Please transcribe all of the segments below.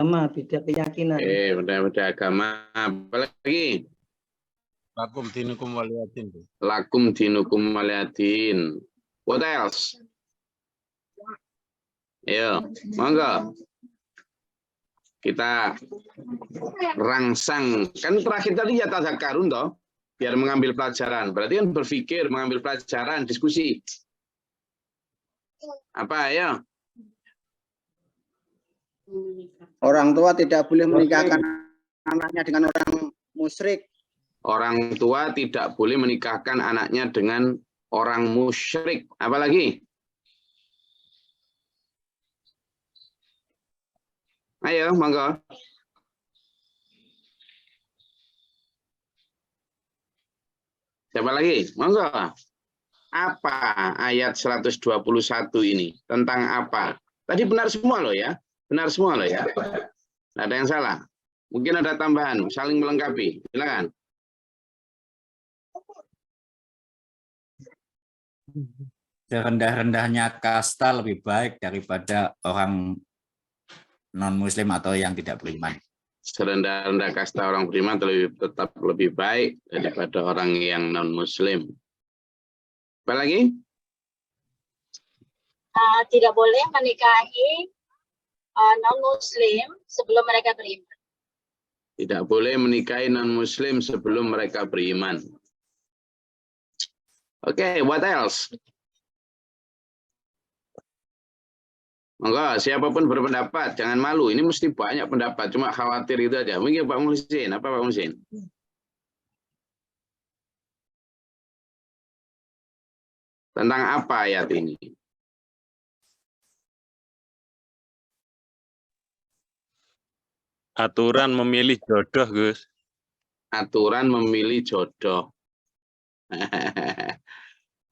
Sama, beda keyakinan. Beda agama. Apa lagi? Lakum dinukum waliyadin. Lakum dinukum waliyadin. What else? Ayo, monggo. Kita rangsang. Kan terakhir tadi ya tadzakarun toh, biar mengambil pelajaran. Berarti kan berpikir, mengambil pelajaran, diskusi. Apa ya? Orang tua tidak boleh menikahkan anaknya dengan orang musyrik. Orang tua tidak boleh menikahkan anaknya dengan orang musyrik. Apalagi? Ayo, monggo. Siapa lagi? Monggo. Apa ayat 121 ini? Tentang apa? Tadi benar semua loh ya. Benar semua loh ya. Nggak ada yang salah. Mungkin ada tambahan, saling melengkapi. Silakan. Serendah-rendahnya kasta lebih baik daripada orang non-muslim atau yang tidak beriman. Serendah-rendah kasta orang beriman tetap lebih baik daripada orang yang non-muslim. Apa lagi? Tidak boleh menikahi non-muslim sebelum mereka beriman. Tidak boleh menikahi non-muslim sebelum mereka beriman. Oke, what else? Monggo, siapapun berpendapat, jangan malu. Ini mesti banyak pendapat, cuma khawatir itu aja. Mungkin Pak Muhsin, apa Pak Muhsin? Tentang apa ayat ini? Aturan memilih jodoh, Gus. Aturan memilih jodoh.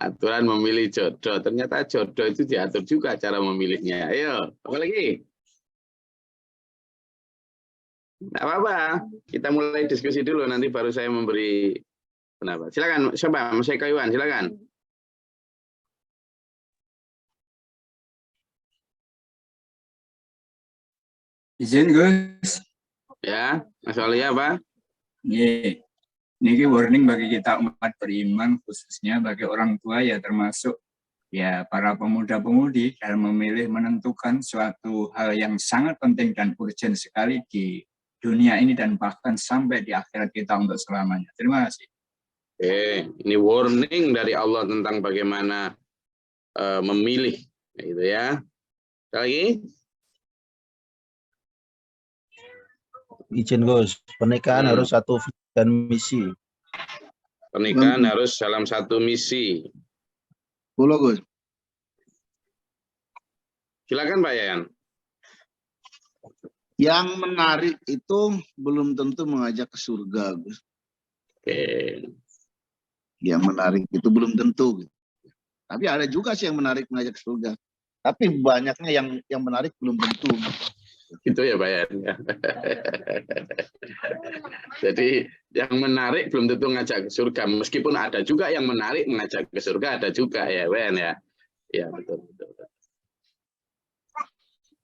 Aturan memilih jodoh. Ternyata jodoh itu diatur juga cara memilihnya. Ayo, apa lagi? Tidak apa-apa. Kita mulai diskusi dulu, nanti baru saya memberi pendapat. Silakan, siapa? Mas Eka Iwan, silakan. Izin, Gus. Ya, Mas Walia apa? Iya. Ini warning bagi kita umat beriman, khususnya bagi orang tua ya, termasuk ya para pemuda-pemudi dalam memilih menentukan suatu hal yang sangat penting dan urgent sekali di dunia ini dan bahkan sampai di akhirat kita untuk selamanya. Terima kasih. Ini warning dari Allah tentang bagaimana memilih, gitu ya. Lagi? Izin Gus, pernikahan harus satu dan misi. Pernikahan harus dalam satu misi. Boleh, Gus. Silakan Pak Yayan. Yang menarik itu belum tentu mengajak ke surga, Gus. Oke. Yang menarik itu belum tentu. Tapi ada juga sih yang menarik mengajak ke surga. Tapi banyaknya yang menarik belum tentu. Itu ya Pak Yan. Jadi yang menarik belum tentu ngajak ke surga. Meskipun ada juga yang menarik mengajak ke surga, ada juga ya Pak Yan ya. Ya betul.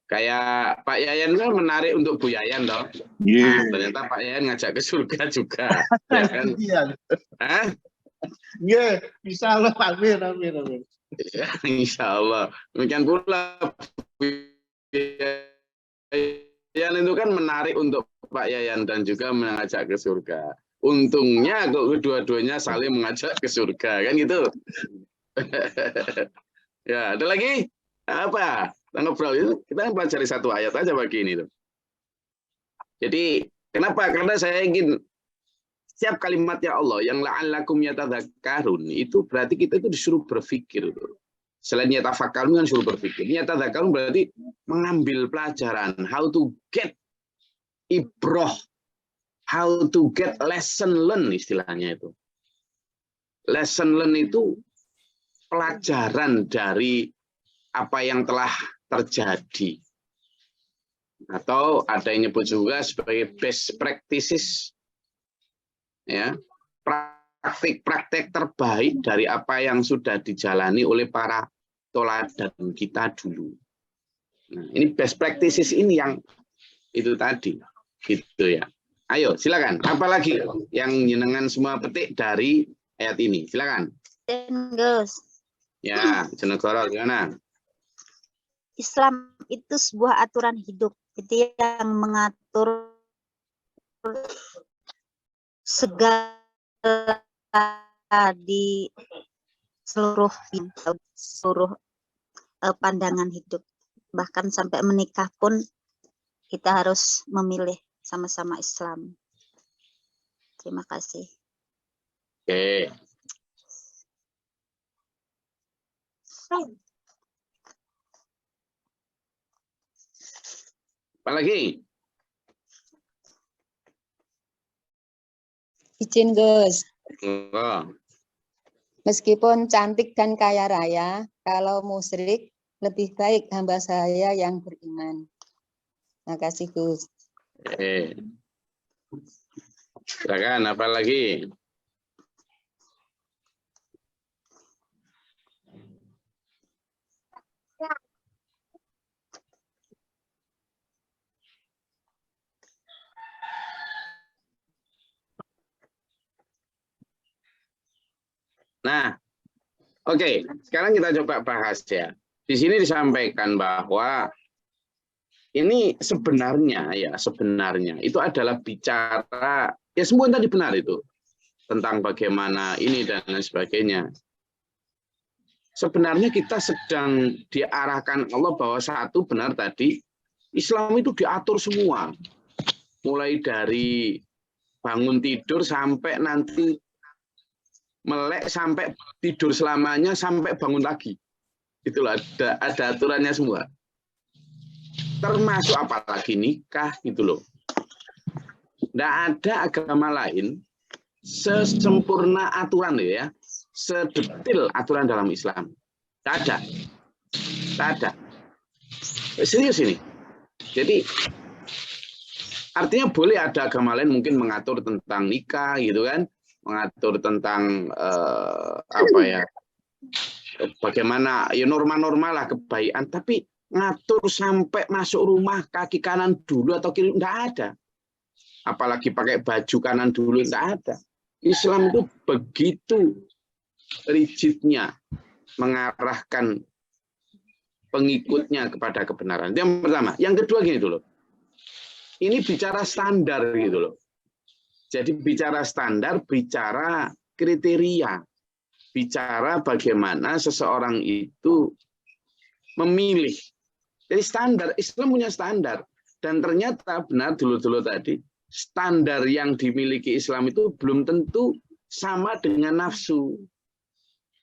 Kayak Pak Yayan kan menarik untuk Bu Yayan toh. Yeah. Nah, ternyata Pak Yayan ngajak ke surga juga. Ya kan? Iya. Iya, insya Allah. Amin. Ya, insya Allah. Demikian pula Yayan itu kan menarik untuk Pak Yayan dan juga mengajak ke surga. Untungnya kok kedua-duanya saling mengajak ke surga, kan gitu. Ya, ada lagi? Apa? Ngobrol itu kita pelajari satu ayat aja pagi ini tuh. Jadi, kenapa? Karena saya ingin setiap kalimat ya Allah yang la'allakum yatadzakkarun itu berarti kita itu disuruh berpikir tuh. Selain yatafakkarun kan suruh berpikir. Yatadzakkarun berarti mengambil pelajaran, how to get ibroh, how to get lesson learn istilahnya itu. Lesson learn itu pelajaran dari apa yang telah terjadi. Atau ada yang nyebut juga sebagai best practices. Ya, praktik-praktik terbaik dari apa yang sudah dijalani oleh para teladan kita dulu. Nah, ini best practices ini yang itu tadi. Gitu ya. Ayo, silakan. Apalagi yang jenengan semua petik dari ayat ini? Silakan. Gus. Ya, Jenegoro gimana? Islam itu sebuah aturan hidup, itu yang mengatur segala di seluruh pandangan hidup, bahkan sampai menikah pun kita harus memilih sama-sama Islam. Terima kasih. Oke. Apalagi? Izin Gus, Oh. meskipun cantik dan kaya raya, kalau musyrik lebih baik hamba saya yang beriman. Terima kasih Gus. Silakan, apa lagi? Nah, oke. Sekarang kita coba bahas ya. Di sini disampaikan bahwa ini sebenarnya itu adalah bicara ya semua tadi benar itu tentang bagaimana ini dan lain sebagainya. Sebenarnya kita sedang diarahkan Allah bahwa satu benar tadi Islam itu diatur semua, mulai dari bangun tidur sampai nanti melek sampai tidur selamanya sampai bangun lagi. Itulah ada aturannya semua. Termasuk apalagi nikah gitu loh. Tidak ada agama lain sesempurna aturan ya, sedetil aturan dalam Islam. Tidak ada. Tidak ada. Serius ini. Jadi artinya boleh ada agama lain mungkin mengatur tentang nikah gitu kan, mengatur tentang bagaimana ya norma-norma lah kebaikan, tapi ngatur sampai masuk rumah kaki kanan dulu atau kiri enggak ada. Apalagi pakai baju kanan dulu enggak ada. Islam itu begitu rigidnya mengarahkan pengikutnya kepada kebenaran. Itu yang pertama. Yang kedua gini dulu. Ini bicara standar gitu loh. Jadi bicara standar, bicara kriteria. Bicara bagaimana seseorang itu memilih. Jadi standar, Islam punya standar. Dan ternyata benar dulu-dulu tadi, standar yang dimiliki Islam itu belum tentu sama dengan nafsu.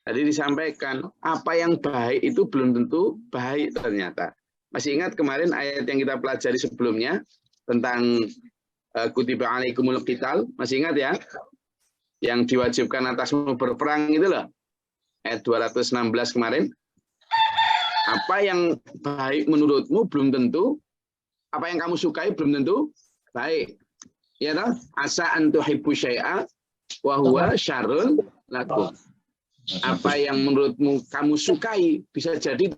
Tadi disampaikan, apa yang baik itu belum tentu baik ternyata. Masih ingat kemarin ayat yang kita pelajari sebelumnya, tentang kutiba alaikumul qital, masih ingat ya? Yang diwajibkan atasmu berperang itu loh. Ayat 216 kemarin. Apa yang baik menurutmu belum tentu, apa yang kamu sukai belum tentu baik. Ya toh? Asa an tuhibbu syai'a wa huwa syarrun lakum. Apa yang menurutmu kamu sukai bisa jadi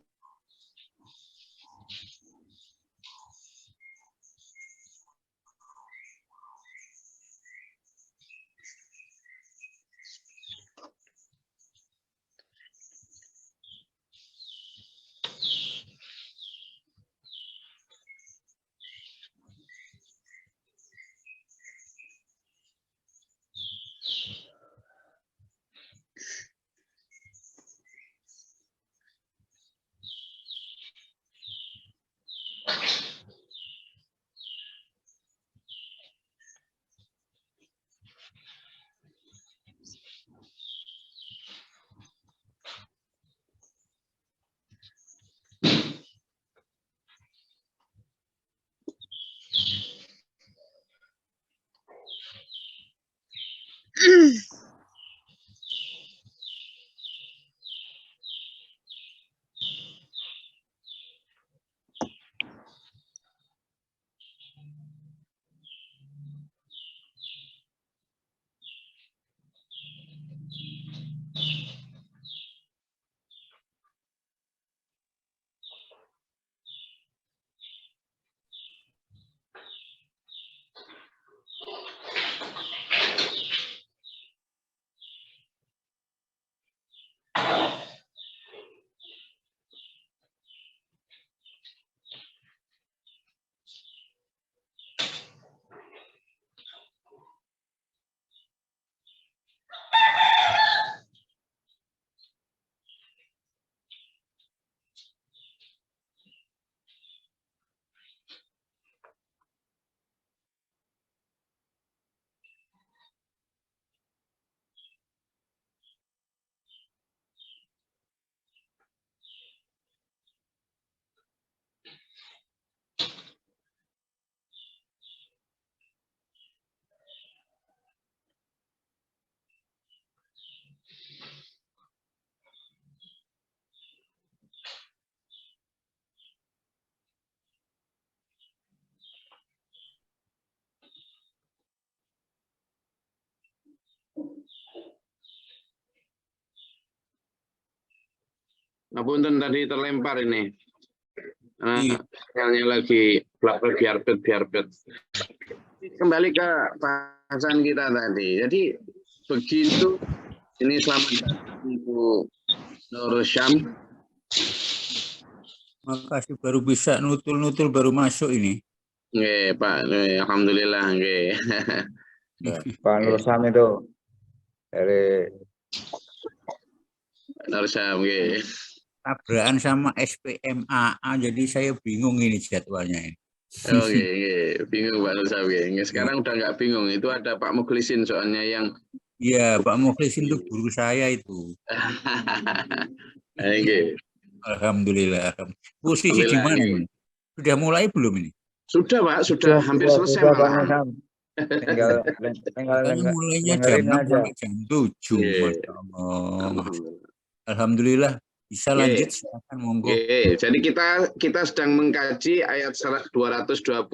Ngapunten tadi terlempar ini. Iya. Filenya lagi biarbet. Kembali ke bahasan kita tadi. Jadi begitu ini selamat datang Ibu Nur Syam. Makasih baru bisa nutul-nutul baru masuk ini. Nggih, Pak. Alhamdulillah nggih. Pak Nur Syam itu dari Nur Syam nggih. Tabrakan sama SPMAA, jadi saya bingung ini jadwalnya ini. Oke, bingung Pak Nur Syam nggih. Sekarang udah nggak bingung. Itu ada Pak Mukhlisin soalnya yang Iya, Pak Mukhlisin itu guru saya itu. nggih. Alhamdulillah. Posisi di mana ini? Sudah mulai belum ini? Sudah Pak, sudah hampir selesai Pak Nur malah. Syam. Tinggal Katanya mulainya jam dengerin 6 aja. sampai jam 7. Iya. Masya Allah. Alhamdulillah. Bisa lanjut, silakan monggo. Oke, jadi kita sedang mengkaji ayat 221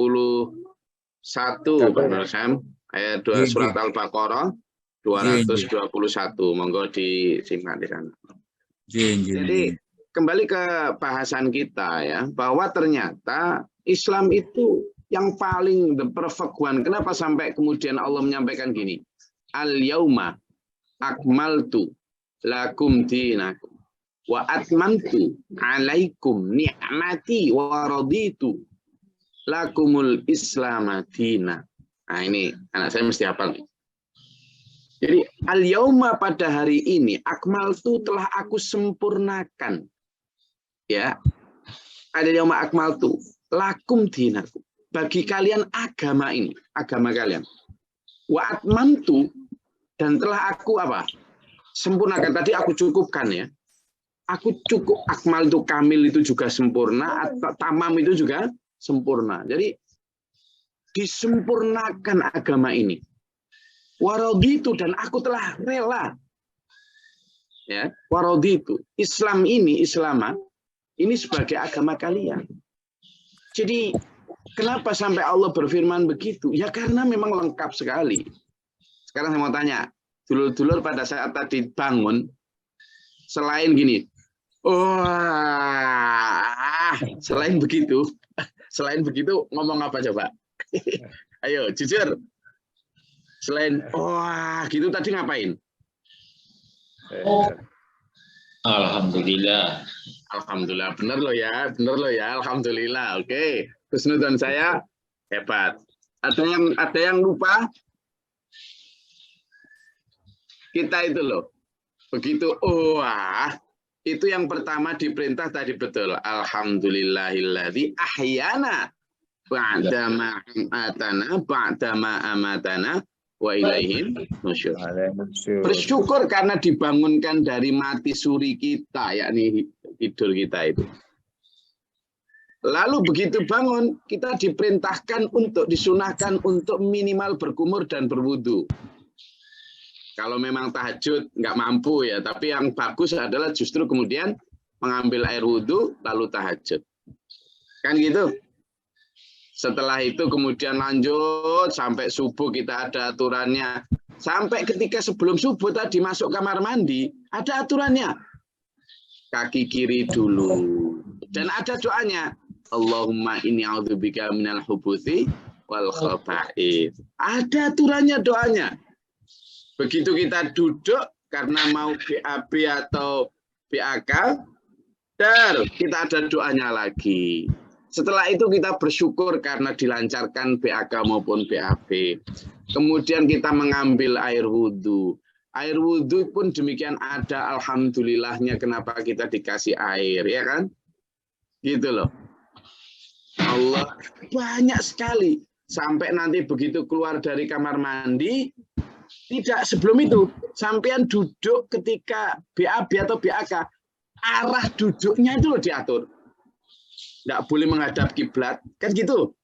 Pak Nur Syam, ayat 2 surat Al-Baqarah 221. Monggo disimak di sana. Jadi kembali ke bahasan kita ya, bahwa ternyata Islam itu yang paling the perfect one. Kenapa sampai kemudian Allah menyampaikan gini? Al-yauma akmaltu lakum dinakum wa atmamtu alaikum ni'mati wa raditu lakumul islam dina. Nah ini anak saya mesti hafal nih. Jadi al-yauma pada hari ini akmaltu telah aku sempurnakan. Ya. Al-yauma akmaltu lakum dinakum. Bagi kalian agama ini, agama kalian. Wa atmamtu dan telah aku apa? Sempurnakan. Tadi aku cukupkan ya. Aku cukup, akmal itu kamil itu juga sempurna, tamam itu juga sempurna. Jadi disempurnakan agama ini. Waraditu dan aku telah rela. Ya, waraditu. Islam ini, ini sebagai agama kalian. Jadi kenapa sampai Allah berfirman begitu? Ya karena memang lengkap sekali. Sekarang saya mau tanya, dulur-dulur pada saat tadi bangun, selain gini, wah, selain begitu ngomong apa coba? Ayo, jujur. Selain wah, gitu tadi ngapain? Alhamdulillah. Alhamdulillah, bener loh ya, alhamdulillah. Oke, husnudzon saya hebat. Ada yang lupa? Kita itu loh, begitu wah. Itu yang pertama diperintah tadi betul. Alhamdulillahilladzi ahyana ba'dama amatana wa ilaihin nusyur. Bersyukur karena dibangunkan dari mati suri kita, yakni tidur kita itu. Lalu begitu bangun, kita diperintahkan untuk disunahkan untuk minimal berkumur dan berwudu. Kalau memang tahajud nggak mampu ya, tapi yang bagus adalah justru kemudian mengambil air wudhu lalu tahajud. Kan gitu. Setelah itu kemudian lanjut sampai subuh kita ada aturannya. Sampai ketika sebelum subuh tadi masuk kamar mandi, ada aturannya. Kaki kiri dulu. Dan ada doanya. Allahumma inni a'udzubika minal hubuthi wal khaba'ith. Ada aturannya doanya. Begitu kita duduk karena mau BAB atau BAK, kita ada doanya lagi. Setelah itu kita bersyukur karena dilancarkan BAK maupun BAB. Kemudian kita mengambil air wudhu. Air wudhu pun demikian ada alhamdulillahnya kenapa kita dikasih air, ya kan? Gitu loh. Allah banyak sekali. Sampai nanti begitu keluar dari kamar mandi, tidak sebelum itu, sampean duduk ketika BAB atau BAK, arah duduknya itu loh diatur. Tidak boleh menghadap kiblat, kan gitu.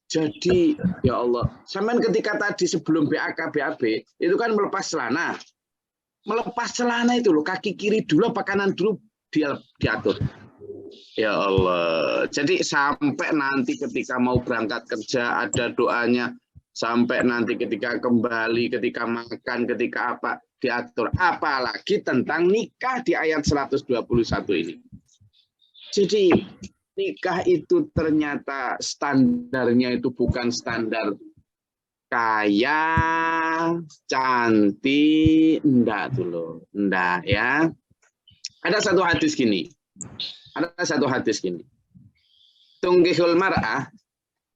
Jadi, ya Allah, sampean ketika tadi sebelum BAK, BAB, itu kan melepas celana. Melepas celana itu loh, kaki kiri dulu, apa kanan dulu, diatur. Ya Allah, jadi sampai nanti ketika mau berangkat kerja, ada doanya, Sampai nanti ketika kembali, ketika makan, ketika apa, diatur. Apalagi tentang nikah di ayat 121 ini. Jadi nikah itu ternyata standarnya itu bukan standar kaya, cantik, enggak dulu. Enggak ya. Ada satu hadis gini. Tungkihul mar'ah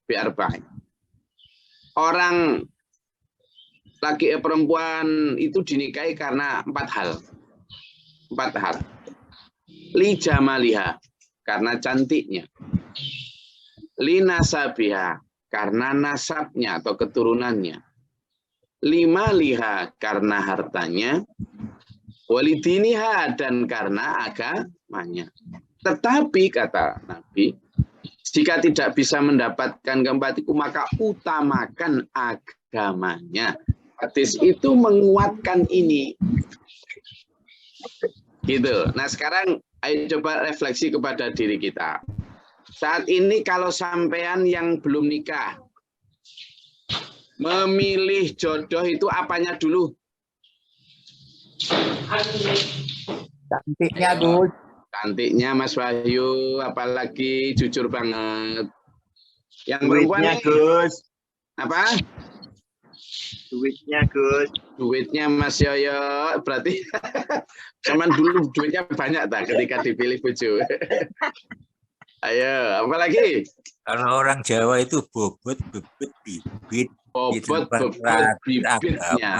bi'arba'in. Orang laki perempuan itu dinikahi karena 4 hal. 4 hal. Li jamaliha, karena cantiknya. Li nasabiha, karena nasabnya atau keturunannya. Lima liha, karena hartanya. Walidiniha, dan karena agamanya. Tetapi kata Nabi, jika tidak bisa mendapatkan keempat itu, maka utamakan agamanya. Hadis itu menguatkan ini. Gitu. Nah sekarang ayo coba refleksi kepada diri kita. Saat ini kalau sampean yang belum nikah, memilih jodoh itu apanya dulu? Cantiknya, Gus. Cantiknya Mas Wahyu, apalagi jujur banget. Yang perempuan Duitnya, nih, Gus. apa? Duitnya, Gus. Duitnya Mas Yoyo, berarti zaman dulu duitnya banyak tak ketika dipilih bojo. Ayo, apalagi? Kalau orang Jawa itu bobot, bebet, bibit. Bobot, bebet, bibitnya.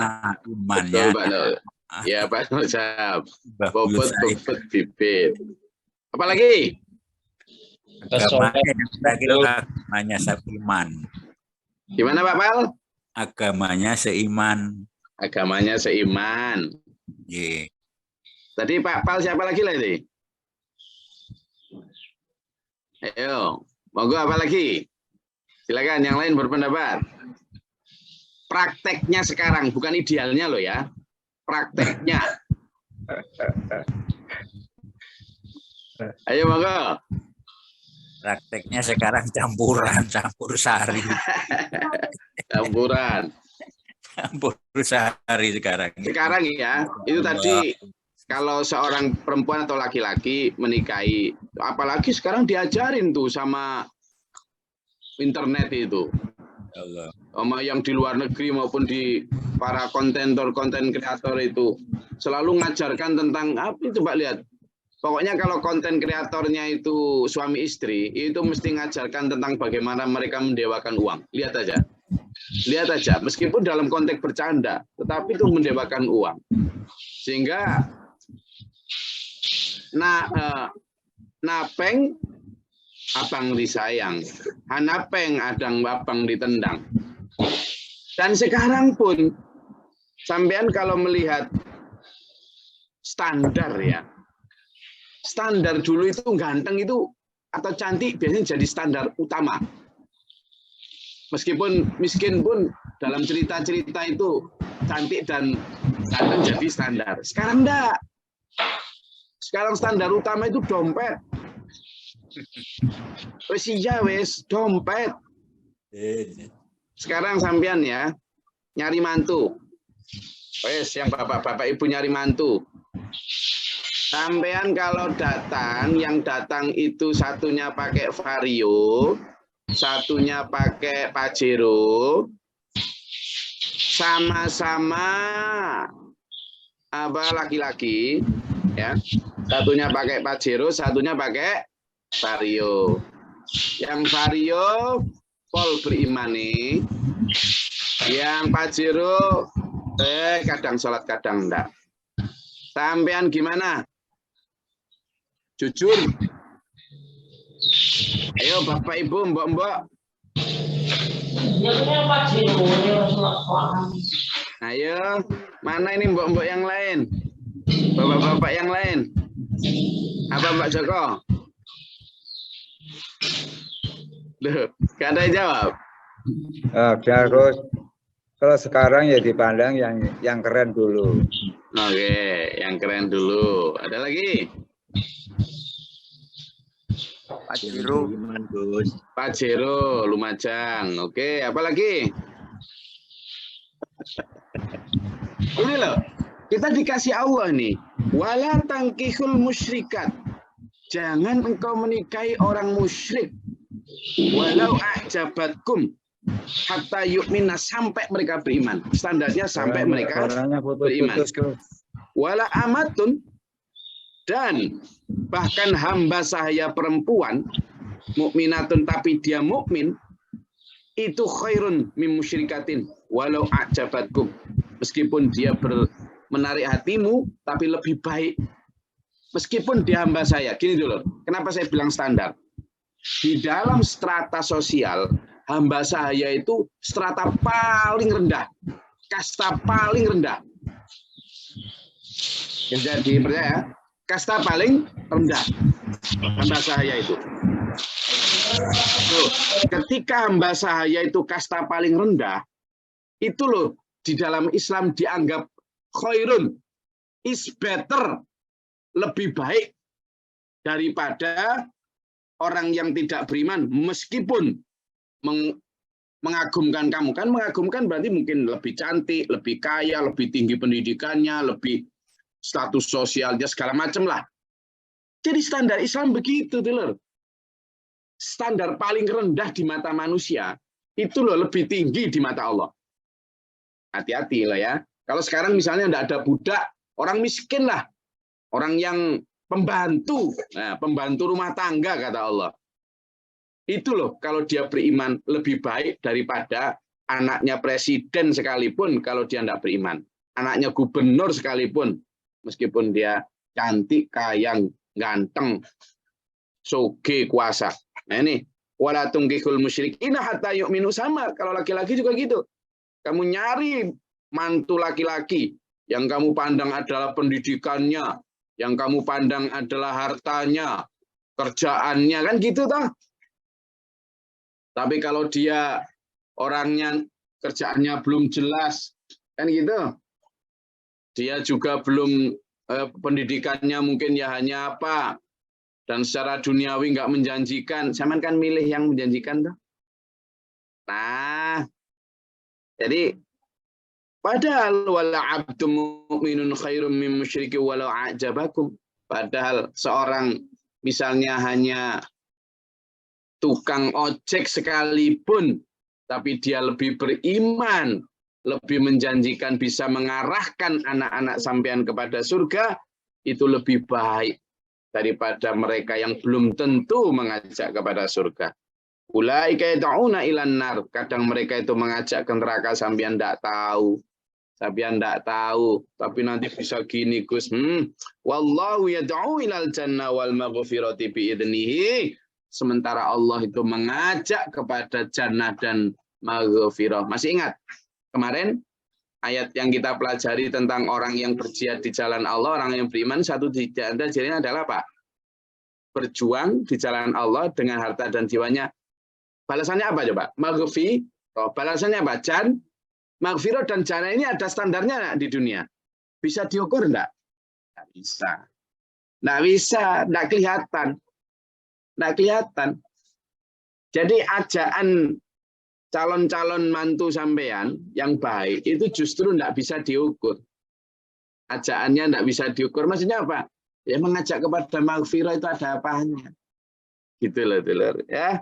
Imannya. Betul, Pak Nur. Ya, Pak Nur Syahab. Bobot, bebet, bibit. Apalagi? Agamanya seiman. Gimana Pak Pal? Agamanya seiman. Agamanya seiman. Yeah. Tadi Pak Pal siapa lagi lah ini? Ayo, monggo apa lagi? Silakan yang lain berpendapat. Prakteknya sekarang, bukan idealnya loh ya. Prakteknya. Ayo monggo. Prakteknya sekarang campur sari. Campuran. Campur sari sekarang. Sekarang ya, itu tadi kalau seorang perempuan atau laki-laki menikahi, apalagi sekarang diajarin tuh sama internet itu. Sama yang di luar negeri maupun di para konten kreator itu selalu mengajarkan tentang apa, coba lihat. Pokoknya kalau konten kreatornya itu suami istri, itu mesti mengajarkan tentang bagaimana mereka mendewakan uang. Lihat aja. Lihat aja, meskipun dalam konteks bercanda, tetapi itu mendewakan uang. Sehingga napeng abang disayang, hanapeng adang abang ditendang. Dan sekarang pun sampean kalau melihat standar ya, standar dulu itu ganteng itu atau cantik biasanya jadi standar utama. Meskipun miskin pun dalam cerita-cerita itu cantik dan ganteng jadi standar. Sekarang enggak. Sekarang standar utama itu dompet. Wes iya wes dompet. Sekarang sampean ya nyari mantu. Wes yang bapak-bapak ibu nyari mantu. Sampean kalau datang, yang datang itu satunya pakai Vario, satunya pakai Pajero, sama-sama apa laki-laki, ya. Satunya pakai Pajero, satunya pakai Vario. Yang Vario pol beriman nih. Yang Pajero kadang sholat kadang enggak. Sampean gimana? Jujur. Ayo Bapak Ibu, Mbok-mbok. Ayo, mana ini mbok-mbok yang lain? Bapak-bapak yang lain? Apa Mbak Joko? Duh, gak ada yang jawab. Terus kalau sekarang ya dipandang yang keren dulu. Oke, yang keren dulu. Ada lagi? Pajero. Pajero, Lumajang. Oke, apa lagi? Ini loh, kita dikasih Allah nih. Wala tangkihul musyrikat. Jangan engkau menikahi orang musyrik. Walau a'jabatkum hatta yu'mina, sampai mereka beriman. Standarnya sampai mereka beriman. Wala amatun, dan bahkan hamba sahaya perempuan mukminatun tapi dia mukmin itu khairun min musyrikatin walau a'jabatkum, meskipun dia menarik hatimu tapi lebih baik meskipun dia hamba saya. Gini dulu, kenapa saya bilang standar? Di dalam strata sosial, hamba sahaya itu strata paling rendah, kasta paling rendah. Jadi percaya, kasta paling rendah hamba sahaya itu. Loh, ketika hamba sahaya itu kasta paling rendah, itu loh di dalam Islam dianggap khairun, is better, lebih baik daripada orang yang tidak beriman, meskipun mengagumkan kamu. Kan mengagumkan berarti mungkin lebih cantik, lebih kaya, lebih tinggi pendidikannya, lebih status sosialnya, segala macam lah. Jadi standar Islam begitu, Dulur. Standar paling rendah di mata manusia itu loh lebih tinggi di mata Allah. Hati-hati lah ya. Kalau sekarang misalnya tidak ada budak, orang miskin lah, orang yang pembantu, nah, pembantu rumah tangga kata Allah. Itu loh kalau dia beriman lebih baik daripada anaknya presiden sekalipun kalau dia tidak beriman. Anaknya gubernur sekalipun, meskipun dia cantik, kaya, ganteng, soge, kuasa. Nah ini, wala tungkihul musyrikina hatta yu'minu, sama. Kalau laki-laki juga gitu. Kamu nyari mantu laki-laki, yang kamu pandang adalah pendidikannya, yang kamu pandang adalah hartanya, kerjaannya, kan gitu toh. Tapi kalau dia orangnya kerjaannya belum jelas, kan gitu. Dia juga belum pendidikannya mungkin ya hanya apa, dan secara duniawi nggak menjanjikan. Sama kan milih yang menjanjikan tuh. Nah, jadi padahal wala abdu mu'minun khairum min musyriki walau a'jabakum. Padahal seorang misalnya hanya tukang ojek sekalipun, tapi dia lebih beriman, lebih menjanjikan bisa mengarahkan anak-anak sampean kepada surga, itu lebih baik daripada mereka yang belum tentu mengajak kepada surga. Ulaika yad'una ilan nar. Kadang mereka itu mengajak ke neraka, sampean enggak tahu. Sampean enggak tahu, tapi nanti bisa gini, Gus. Wallahu yad'u ilal jannah wal maghfirati bi idnihi. Sementara Allah itu mengajak kepada jannah dan maghfirah. Masih ingat kemarin ayat yang kita pelajari tentang orang yang berjihad di jalan Allah, orang yang beriman, satu di antara cirinya adalah apa? Berjuang di jalan Allah dengan harta dan jiwanya. Balasannya apa coba? Maghfirah. Balasannya apa? Maghfirah dan jannah ini ada standarnya di dunia. Bisa diukur enggak? Enggak bisa. Enggak bisa, enggak kelihatan. Enggak kelihatan. Jadi ajaan calon-calon mantu sampean yang baik itu justru enggak bisa diukur. Ajaannya enggak bisa diukur. Maksudnya apa? Ya mengajak kepada maghfirah itu ada apanya. Gitu loh, Dulur. Ya.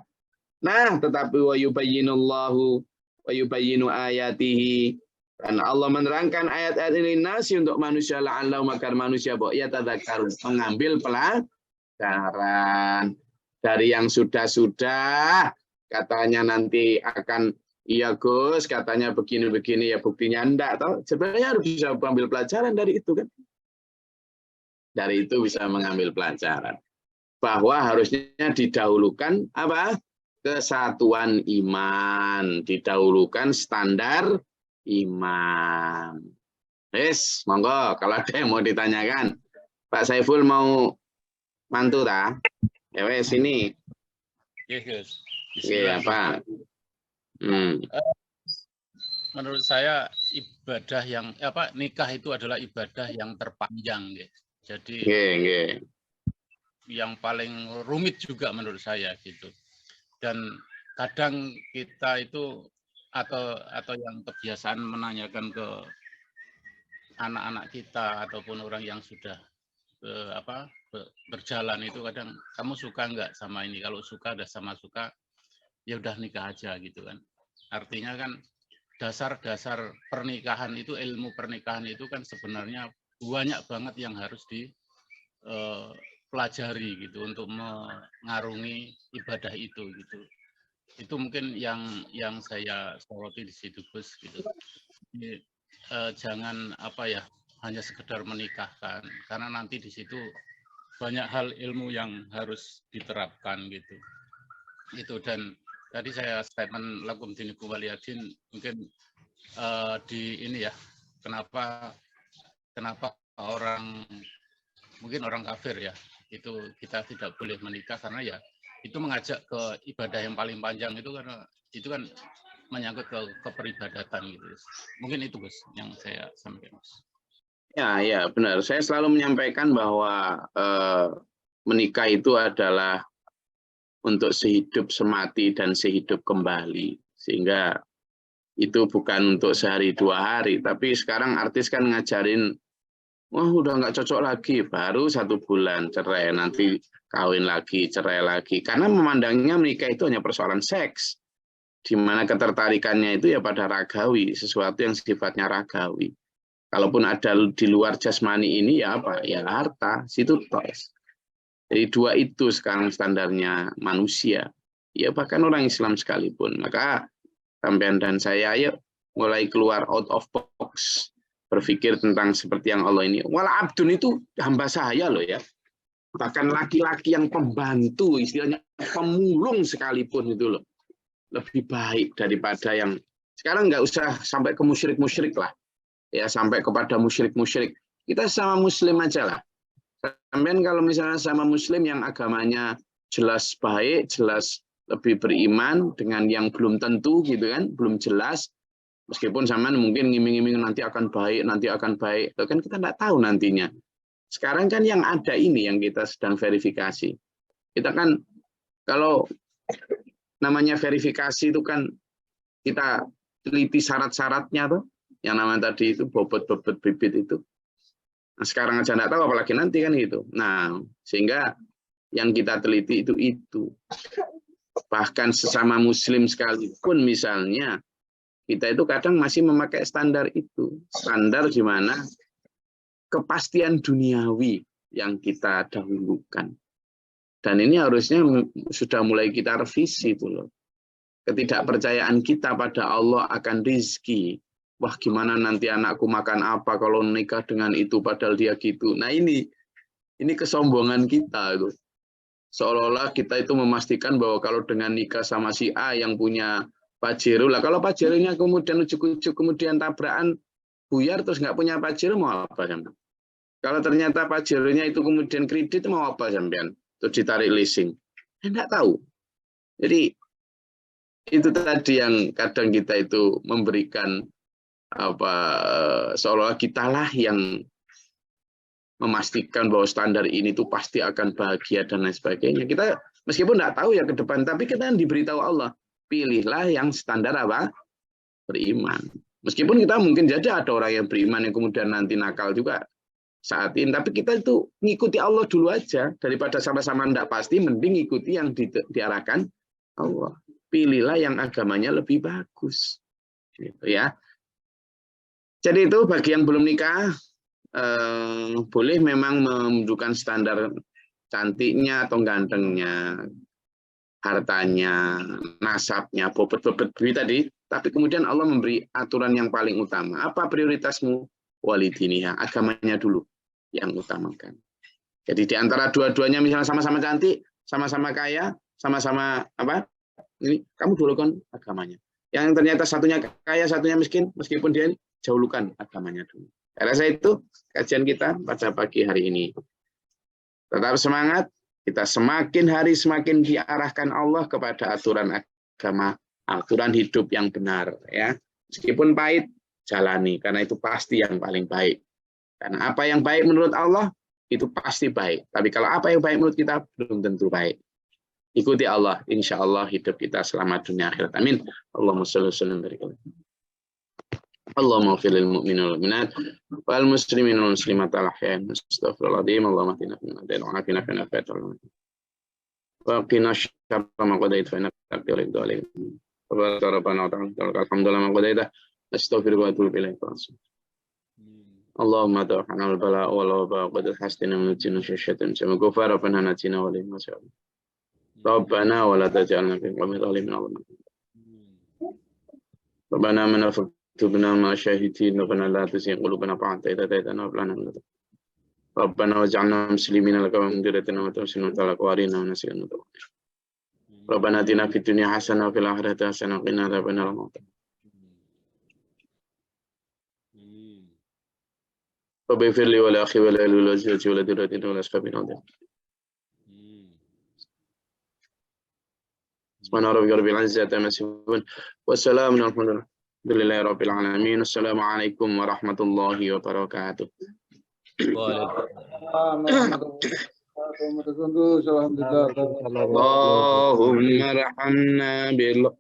Nah, tetapi wa yubayyinullahu wa yubayyinu ayatihi, dan Allah menerangkan ayat-ayat ini nasi untuk manusia la'allahu, agar manusia ya tadzakkarun, mengambil pelajaran dari yang sudah-sudah. Katanya nanti akan iya Gus, katanya begini-begini, ya buktinya enggak toh. Sebenarnya harus bisa mengambil pelajaran dari itu kan. Dari itu bisa mengambil pelajaran bahwa harusnya didahulukan apa? Kesatuan iman, didahulukan standar iman. Wes, monggo kalau ada yang mau ditanyakan. Pak Saiful mau mantu ta? Ya wes ini. Yes. Iya, Pak. Menurut saya ibadah yang nikah itu adalah ibadah yang terpanjang, guys. Jadi yang paling rumit juga menurut saya gitu. Dan kadang kita itu atau yang kebiasaan menanyakan ke anak-anak kita ataupun orang yang sudah berjalan itu kadang, kamu suka nggak sama ini? Kalau suka, udah sama suka, ya udah nikah aja gitu kan. Artinya kan dasar-dasar pernikahan itu, ilmu pernikahan itu kan sebenarnya banyak banget yang harus dipelajari gitu untuk mengarungi ibadah itu gitu. Itu mungkin yang saya soroti di situ, Gus, gitu. Jadi, jangan hanya sekedar menikahkan, karena nanti di situ banyak hal ilmu yang harus diterapkan gitu. Itu, dan tadi saya statement lakum dinukum waliyadin mungkin di ini ya, kenapa mungkin orang kafir ya, itu kita tidak boleh menikah karena ya itu mengajak ke ibadah yang paling panjang itu, karena itu kan menyangkut ke peribadatan gitu. Mungkin itu, Gus, yang saya sampaikan. Ya, benar. Saya selalu menyampaikan bahwa menikah itu adalah untuk sehidup semati dan sehidup kembali. Sehingga itu bukan untuk sehari 2 hari. Tapi sekarang artis kan ngajarin, wah udah nggak cocok lagi, baru 1 bulan cerai, nanti kawin lagi, cerai lagi. Karena memandangnya menikah itu hanya persoalan seks, di mana ketertarikannya itu ya pada ragawi, sesuatu yang sifatnya ragawi. Kalaupun ada di luar jasmani ini ya apa? Ya harta, situ tos. Jadi 2 itu sekarang standarnya manusia. Ya bahkan orang Islam sekalipun. Maka sampean dan saya ayo mulai keluar out of box. Berpikir tentang seperti yang Allah ini. Wala abdun itu hamba saya loh ya. Bahkan laki-laki yang pembantu, istilahnya pemulung sekalipun itu loh. Lebih baik daripada yang sekarang, nggak usah sampai ke musyrik-musyrik lah. Ya sampai kepada musyrik-musyrik. Kita sama muslim aja lah. Sampean kalau misalnya sama muslim yang agamanya jelas baik, jelas lebih beriman dengan yang belum tentu gitu kan, belum jelas. Meskipun sama mungkin ngiming-ngiming nanti akan baik, itu kan kita nggak tahu nantinya. Sekarang kan yang ada ini yang kita sedang verifikasi. Kita kan kalau namanya verifikasi itu kan kita teliti syarat-syaratnya tuh, yang namanya tadi itu bobot-bobot bibit itu. Nah, sekarang aja nggak tahu apalagi nanti kan gitu. Nah, sehingga yang kita teliti itu. Bahkan sesama muslim sekalipun misalnya, kita itu kadang masih memakai standar itu. Standar di mana kepastian duniawi yang kita dahulukan. Dan ini harusnya sudah mulai kita revisi itu loh. Ketidakpercayaan kita pada Allah akan rizki. Wah gimana nanti anakku makan apa kalau nikah dengan itu padahal dia gitu. Nah ini kesombongan kita itu. Seolah-olah kita itu memastikan bahwa kalau dengan nikah sama si A yang punya Pajero lah, kalau Pajeronya kemudian ujuk-ujuk kemudian tabrakan buyar terus nggak punya Pajero mau apa sampean? Kalau ternyata Pajeronya itu kemudian kredit mau apa sampean? Terus ditarik leasing. Nggak tahu. Jadi itu tadi yang kadang kita itu memberikan seolah-olah kitalah yang memastikan bahwa standar ini tuh pasti akan bahagia dan lain sebagainya. Kita meskipun nggak tahu ya ke depan, tapi kita diberitahu Allah, pilihlah yang standar apa? Beriman. Meskipun kita mungkin jadi ada orang yang beriman yang kemudian nanti nakal juga saat ini, tapi kita itu ngikuti Allah dulu aja, daripada sama-sama nggak pasti, mending ikuti yang diarahkan Allah. Pilihlah yang agamanya lebih bagus. Gitu ya. Jadi itu bagi yang belum nikah, boleh memang menunjukkan standar cantiknya atau gantengnya, hartanya, nasabnya, bobot-bobot tadi, tapi kemudian Allah memberi aturan yang paling utama. Apa prioritasmu? Walidiniha, agamanya dulu yang utamakan. Jadi di antara dua-duanya misalnya sama-sama cantik, sama-sama kaya, sama-sama apa? Ini kamu dulukan agamanya. Yang ternyata satunya kaya, satunya miskin, meskipun dia jauhkan agamanya dulu. Saya rasa itu kajian kita pada pagi hari ini. Tetap semangat, kita semakin hari semakin diarahkan Allah kepada aturan agama, aturan hidup yang benar. Ya, meskipun pahit, jalani, karena itu pasti yang paling baik. Karena apa yang baik menurut Allah, itu pasti baik. Tapi kalau apa yang baik menurut kita, belum tentu baik. ikuti Allah, insya Allah hidup kita selamat dunia akhirat. Amin. Allahumma sholli wa sallim barik alaihi. Allahumma ighfir lil mu'minina wal mu'minat wal muslimina wal muslimat al ahya'i astaghfirullahaladzim. Allahumma atina fid dunya hasanah wa qina adzaban wa qina syarra ma qadait fa innaka taqdi wa la yuqda rabbana wa ta'ala alhamdulillah ma qadaita astaghfiruka wa atubu ilaik. Allahumma tawafana al bala wa la wa qad hastina min jinni syaitan sama ghafara fa natina wa lil masyaallah. Rabbana wa la taj'alna fi qawmi dhalimin. Rabbana man tubna ma syahidin rabbana la tuzigh qulubana ba'da idh hadaytana wa hab lana min ladunka rabbana waj'alna muslimina laka wa mu'minina wa tawsina talaq wa arina wa nasina rabbana atina fid dunya hasanah wa fil akhirati hasanah wa qina adzabannar. Rabbi firli wa li akhi wa li ahli wa zawji wa li dhurriyyati wa li ashabina subhana rabbika rabbil izzati amma yasifun wa salamun alhamdulillahi rabbil alamin. Assalamualaikum warahmatullahi wabarakatuh. Allahumma rahamna bil